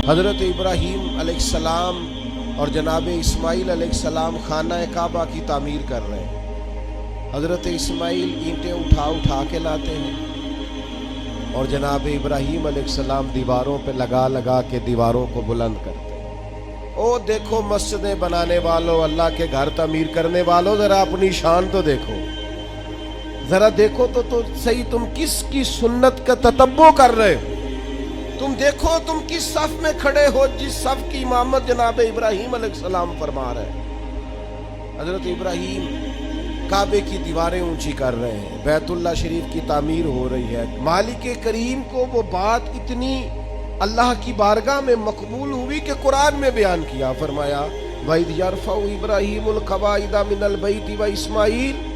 حضرت ابراہیم علیہ السلام اور جناب اسماعیل علیہ السلام خانہ کعبہ کی تعمیر کر رہے ہیں۔ حضرت اسماعیل اینٹیں اٹھا اٹھا کے لاتے ہیں اور جناب ابراہیم علیہ السلام دیواروں پہ لگا لگا کے دیواروں کو بلند کرتے ہیں۔ او دیکھو مسجدیں بنانے والوں، اللہ کے گھر تعمیر کرنے والوں، ذرا اپنی شان تو دیکھو، ذرا دیکھو تو صحیح تم کس کی سنت کا تتبع کر رہے ہو؟ تم دیکھو تم کس صف میں کھڑے ہو جس صف کی امامت جناب ابراہیم علیہ السلام فرما رہے ہیں۔ حضرت ابراہیم کعبے کی دیواریں اونچی کر رہے ہیں، بیت اللہ شریف کی تعمیر ہو رہی ہے۔ مالک کریم کو وہ بات اتنی اللہ کی بارگاہ میں مقبول ہوئی کہ قرآن میں بیان کیا، فرمایا وَإِذْ يَرْفَعُ إِبْرَاهِيمُ الْقَوَاعِدَ مِنَ الْبَيْتِ وَإِسْمَاعِيلُ،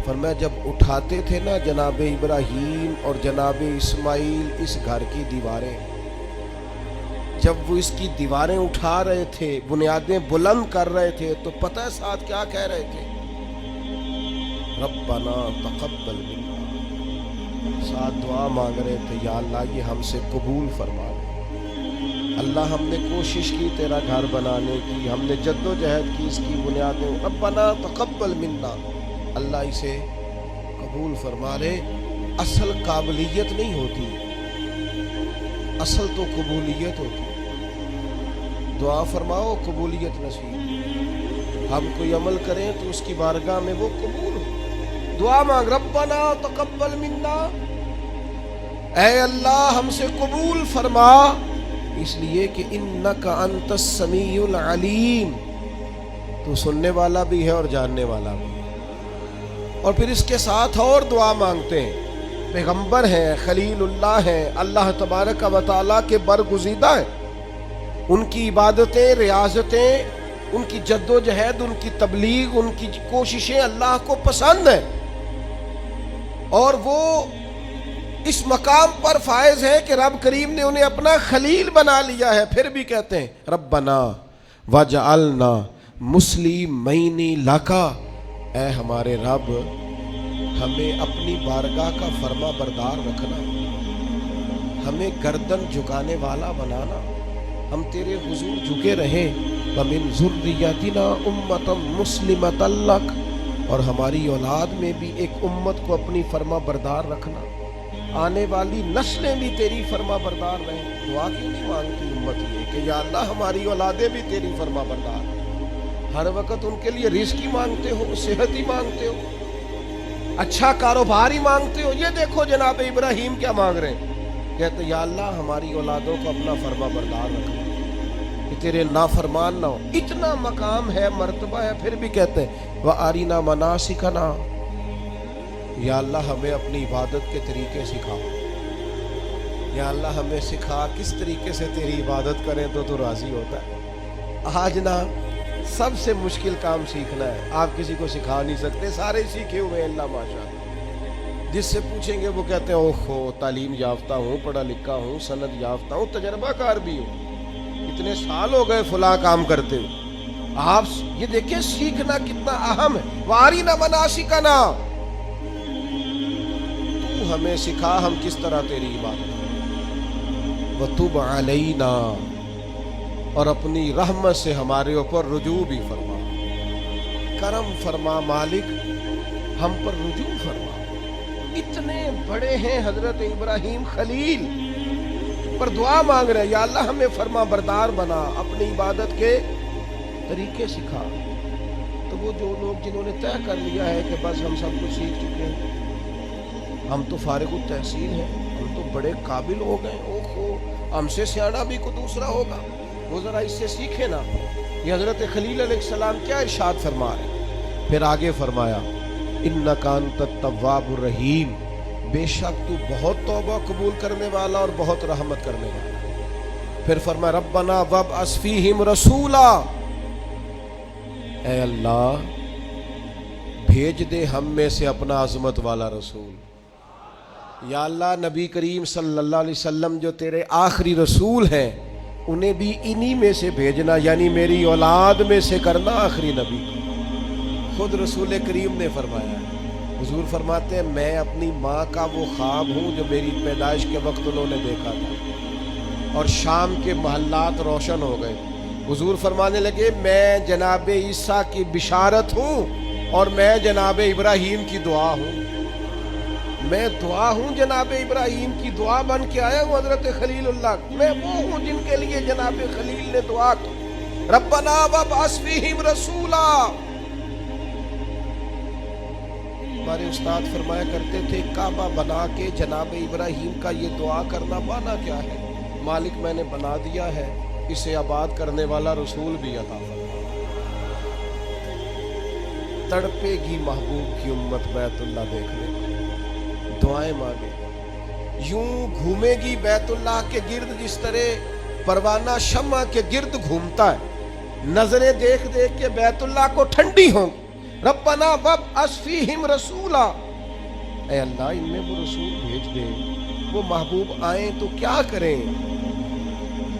فرمایا جب اٹھاتے تھے نا جناب ابراہیم اور جناب اسماعیل اس گھر کی دیواریں، جب وہ اس کی دیواریں اٹھا رہے تھے، بنیادیں بلند کر رہے تھے، تو پتہ ہے ساتھ کیا کہہ رہے تھے؟ ربنا تقبل منا، ساتھ دعا مانگ رہے تھے، یا اللہ یہ ہم سے قبول فرما لے۔ اللہ ہم نے کوشش کی تیرا گھر بنانے کی، ہم نے جد و جہد کی، اس کی بنیادیں، ربنا تقبل منا، اللہ اسے قبول فرما لے۔ اصل قابلیت نہیں ہوتی، اصل تو قبولیت ہوتی۔ دعا فرماؤ قبولیت نصیب، ہم کوئی عمل کریں تو اس کی بارگاہ میں وہ قبول ہو۔ دعا مانگ، ربنا تقبل منا، اے اللہ ہم سے قبول فرما، اس لیے کہ انک انت السمیع العلیم، تو سننے والا بھی ہے اور جاننے والا بھی ہے۔ اور پھر اس کے ساتھ اور دعا مانگتے ہیں، پیغمبر ہیں، خلیل اللہ ہیں، اللہ تبارک و تعالیٰ کے برگزیدہ ہیں، ان کی عبادتیں، ریاضتیں، ان کی جد و جہد، ان کی تبلیغ، ان کی کوششیں اللہ کو پسند ہیں، اور وہ اس مقام پر فائز ہے کہ رب کریم نے انہیں اپنا خلیل بنا لیا ہے۔ پھر بھی کہتے ہیں ربنا وجعلنا مسلمین لکا، اے ہمارے رب ہمیں اپنی بارگاہ کا فرما بردار رکھنا، ہمیں گردن جھکانے والا بنانا، ہم تیرے حضور جھکے رہیں۔ وَمِن ذُرِّيَّتِنَا أُمَّةً مُسْلِمَةً لَكَ، اور ہماری اولاد میں بھی ایک امت کو اپنی فرما بردار رکھنا، آنے والی نسلیں بھی تیری فرما بردار رہیں۔ دعا کیوں نہیں مانگتی امت یہ کہ یا اللہ ہماری اولادیں بھی تیری فرما بردار، ہر وقت ان کے لیے رزق ہی مانگتے ہو، صحت ہی مانگتے ہو، اچھا کاروبار ہی مانگتے ہو۔ یہ دیکھو جناب ابراہیم کیا مانگ رہے ہیں، کہتے یا اللہ ہماری اولادوں کو اپنا فرما بردار رکھنا، کہ تیرے نافرمان نہ ہو۔ اتنا مقام ہے، مرتبہ ہے، پھر بھی کہتے ہیں وَأَرِنَا مَنَاسِكَنَا، یا اللہ ہمیں اپنی عبادت کے طریقے سکھا، یا اللہ ہمیں سکھا کس طریقے سے تیری عبادت کریں تو راضی ہوتا ہے۔ آج نا سب سے مشکل کام سیکھنا ہے، آپ کسی کو سکھا نہیں سکتے، سارے سیکھے ہوئے اللہ ماشاءاللہ۔ جس سے پوچھیں گے وہ کہتے ہیں اوہو تعلیم یافتہ ہوں، پڑھا لکھا ہوں، سند یافتہ ہوں، تجربہ کار بھی ہوں، اتنے سال ہو گئے فلاں کام کرتے ہوئے۔ آپ یہ دیکھیں سیکھنا کتنا اہم ہے۔ وَأَرِنَا مَنَاسِكَنَا، تو ہمیں سکھا ہم کس طرح تیری عبادت کریں۔ وَتُبْ عَلَيْنَا، اور اپنی رحمت سے ہمارے اوپر رجوع بھی فرما، کرم فرما مالک، ہم پر رجوع فرما۔ اتنے بڑے ہیں حضرت ابراہیم خلیل، پر دعا مانگ رہے ہیں یا اللہ ہمیں فرما بردار بنا، اپنی عبادت کے طریقے سکھا۔ تو وہ جو لوگ جنہوں نے طے کر لیا ہے کہ بس ہم سب کچھ سیکھ چکے ہیں، ہم تو فارغ التحصیل ہیں، ہم تو بڑے قابل ہو گئے، اوہو ہم سے سیاڑا بھی کوئی دوسرا ہوگا، وہ ذرا اس سے سیکھے نا۔ یہ حضرت خلیل علیہ السلام کیا ارشاد فرما رہے، پھر آگے فرمایا انک انت التواب الرحیم، بے شک تو بہت توبہ قبول کرنے والا اور بہت رحمت کرنے والا۔ پھر فرمایا ربنا وابعث فیہم رسولا، اے اللہ بھیج دے ہم میں سے اپنا عظمت والا رسول۔ یا اللہ نبی کریم صلی اللہ علیہ وسلم جو تیرے آخری رسول ہیں انہیں بھی انہی میں سے بھیجنا، یعنی میری اولاد میں سے کرنا آخری نبی کو۔ خود رسول کریم نے فرمایا، حضور فرماتے ہیں میں اپنی ماں کا وہ خواب ہوں جو میری پیدائش کے وقت انہوں نے دیکھا تھا، اور شام کے محلات روشن ہو گئے. حضور فرمانے لگے میں جناب عیسیٰ کی بشارت ہوں اور میں جناب ابراہیم کی دعا ہوں. میں دعا ہوں، جناب ابراہیم کی دعا بن کے آیا ہوں حضرت خلیل اللہ. میں وہ ہوں جن کے لیے جناب خلیل نے دعا کی، ربنا وابعث فیہم رسولا. ہمارے استاد فرمایا کرتے تھے کعبہ بنا کے جناب ابراہیم کا یہ دعا کرنا مانا کیا ہے؟ مالک میں نے بنا دیا ہے، اسے آباد کرنے والا رسول بھی عطا فرما. تڑپے گی محبوب کی امت بیت اللہ دیکھنے، دعائیں مانگے. یوں گھومے گی بیت اللہ کے گرد جس طرح پروانہ شمع کے گرد گھومتا ہے. نظریں دیکھ دیکھ کے بیت اللہ کو ٹھنڈی ہوں. ربنا وابعث فیہم رسولا، اے اللہ ان میں وہ رسول بھیج دے. وہ محبوب آئیں تو کیا کریں؟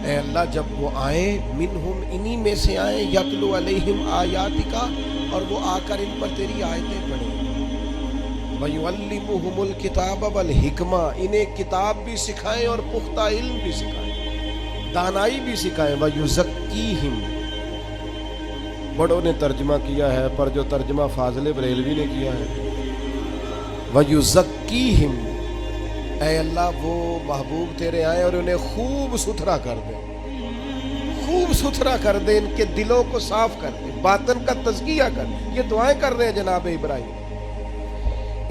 اے اللہ جب وہ آئیں منہم انہی میں سے آئیں، یتلو علیہم آیاتکا، اور وہ آ کر ان پر تیری آیتیں پڑھیں. وَيُعَلِّمُهُمُ الْكِتَابَ وَالْحِکْمَةَ، انہیں کتاب بھی سکھائیں اور پختہ علم بھی سکھائیں، دانائی بھی سکھائیں. وَيُزَكِّيهِمْ، بڑوں نے ترجمہ کیا ہے پر جو ترجمہ فاضل بریلوی نے کیا ہے وَيُزَكِّيهِمْ، اے اللہ وہ محبوب تیرے آئے اور انہیں خوب ستھرا کر دے، خوب ستھرا کر دے، ان کے دلوں کو صاف کر دے، باطن کا تزکیہ کر دے. یہ دعائیں کر رہے ہیں جناب ابراہیم.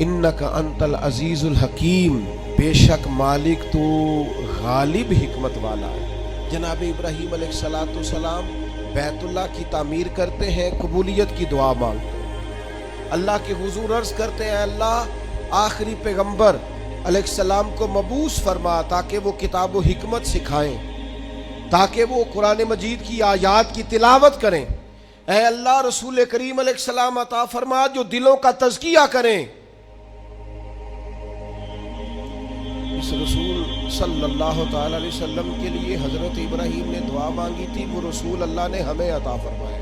انک انت العزیز الحکیم، بے شک مالک تو غالب حکمت والا ہے. جناب ابراہیم علیہ السلام بیت اللہ کی تعمیر کرتے ہیں، قبولیت کی دعا مانگتے ہیں. اللہ کے حضور عرض کرتے ہیں اللہ آخری پیغمبر علیہ السلام کو مبعوث فرما تاکہ وہ کتاب و حکمت سکھائیں، تاکہ وہ قرآن مجید کی آیات کی تلاوت کریں. اے اللہ رسول کریم علیہ السلام عطا فرما جو دلوں کا تزکیہ کریں. اس رسول صلی اللہ تعالی علیہ وسلم کے لیے حضرت ابراہیم نے دعا مانگی تھی، وہ رسول اللہ نے ہمیں عطا فرمایا.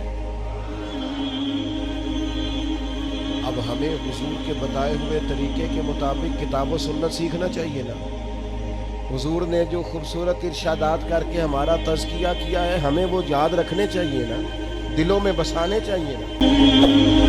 اب ہمیں حضور کے بتائے ہوئے طریقے کے مطابق کتاب و سنت سیکھنا چاہیے نا. حضور نے جو خوبصورت ارشادات کر کے ہمارا تزکیہ کیا ہے ہمیں وہ یاد رکھنے چاہیے نا، دلوں میں بسانے چاہیے نا.